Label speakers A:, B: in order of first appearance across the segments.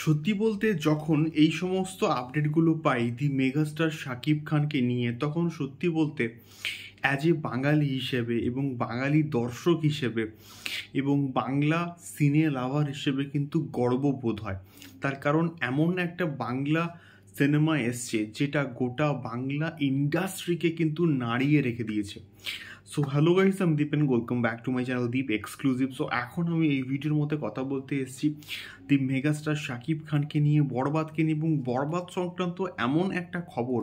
A: সত্যি বলতে যখন এই সমস্ত আপডেটগুলো পাই দি মেগাস্টার শাকিব খানকে নিয়ে, তখন সত্যি বলতে অ্যাজ এ বাঙালি হিসেবে এবং বাঙালি দর্শক হিসেবে এবং বাংলা সিনে লাভার হিসেবে কিন্তু গর্ববোধ হয়। তার কারণ এমন একটা বাংলা সিনেমা এসছে যেটা গোটা বাংলা ইন্ডাস্ট্রিকে কিন্তু নাড়িয়ে রেখে দিয়েছে। সো হ্যালো গাইস, আমি Deep and welcome back to my channel Deep exclusive. So এখন আমি এই ভিডিওর মধ্যে কথা বলতে এসেছি দি মেগাস্টার শাকিব খানকে নিয়ে, বরবাদকে নিয়ে এবং বরবাদ সংক্রান্ত এমন একটা খবর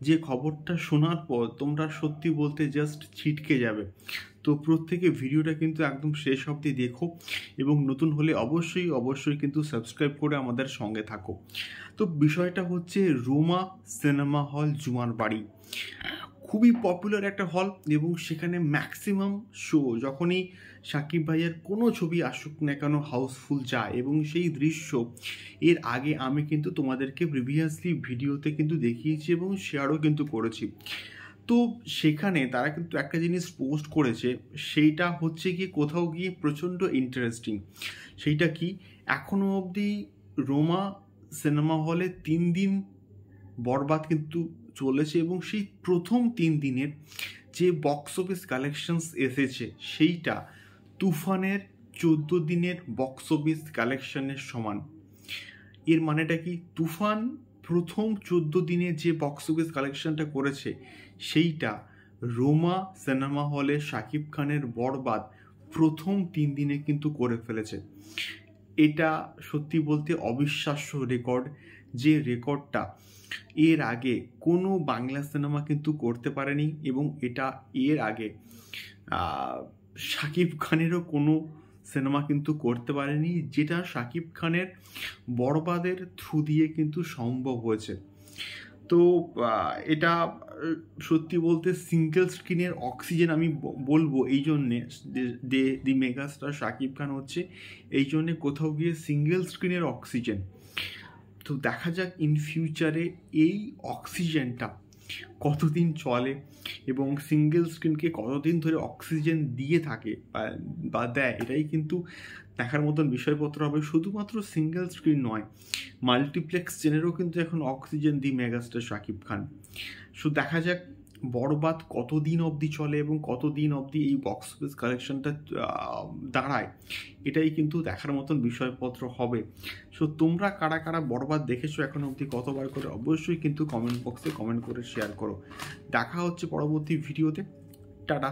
A: যে খবরটা শোনার পর তোমরা সত্যি বলতে জাস্ট ছিটকে যাবে। তো প্রত্যেকে ভিডিওটা কিন্তু একদম শেষ অবধি দেখো এবং নতুন হলে অবশ্যই কিন্তু সাবস্ক্রাইব করে আমাদের সঙ্গে থাকো। তো বিষয়টা হচ্ছে রোমা সিনেমা হল জুমার বাড়ি, খুবই পপুলার একটা হল এবং সেখানে ম্যাক্সিমাম শো যখনই সাকিব ভাইয়ের কোনো ছবি আসুক না কেন হাউসফুল যায়। এবং সেই দৃশ্য এর আগে আমি কিন্তু তোমাদেরকে প্রিভিয়াসলি ভিডিওতে কিন্তু দেখিয়েছি এবং শেয়ারও কিন্তু করেছি। তো সেখানে তারা কিন্তু একটা জিনিস পোস্ট করেছে, সেইটা হচ্ছে কি কোথাও গিয়ে প্রচণ্ড ইন্টারেস্টিং। সেইটা কি, এখনও অবধি রোমা সিনেমা হলে 3 দিন বরবাদ কিন্তু চলেছে এবং সেই প্রথম 3 দিনের যে বক্স অফিস কালেকশনস এসেছে সেইটা তুফানের 14 দিনের বক্স অফিস কালেকশনের সমান। এর মানেটা কি, তুফান প্রথম 14 দিনে যে বক্স অফিস কালেকশনটা করেছে সেইটা রোমা সিনেমা হলে শাকিব খানের বরবাদ প্রথম 3 দিনে কিন্তু করে ফেলেছে। এটা সত্যি বলতে অবিশ্বাস্য রেকর্ড, যে রেকর্ডটা এর আগে কোনো বাংলা সিনেমা কিন্তু করতে পারেনি এবং এটা এর আগে শাকিব খানেরও কোনো সিনেমা কিন্তু করতে পারেনি, যেটা শাকিব খানের বরবাদের থ্রু দিয়ে কিন্তু সম্ভব হয়েছে। তো এটা সত্যি বলতে সিঙ্গেল স্ক্রিনের অক্সিজেন আমি বলবো এই জন্যে, দি মেগাস্টার শাকিব খান হচ্ছে এই জন্যে কোথাও গিয়ে সিঙ্গেল স্ক্রিনের অক্সিজেন। তো দেখা যাক ইন ফিউচারে এই অক্সিজেনটা কতদিন চলে এবং সিঙ্গেল স্ক্রিনকে কতদিন ধরে অক্সিজেন দিয়ে থাকে বা দেয়, এটাই কিন্তু দেখার মতন বিষয়পত্র হবে। শুধুমাত্র সিঙ্গেল স্ক্রিন নয়, মাল্টিপ্লেক্স চেনেরও কিন্তু এখন অক্সিজেন দি মেগাস্টার শাকিব খান। সো দেখা যাক বরবাদ কতদিন অবধি চলে এবং কতদিন অবধি এই বক্স অফিস কালেকশনটা দাঁড়ায়, এটাই কিন্তু দেখার মতন বিষয়পত্র হবে। সো তোমরা কারা কারা বরবাদ দেখেছো এখন অবধি, কতবার করে, অবশ্যই কিন্তু কমেন্ট বক্সে কমেন্ট করে শেয়ার করো। দেখা হচ্ছে পরবর্তী ভিডিওতে। টাটা।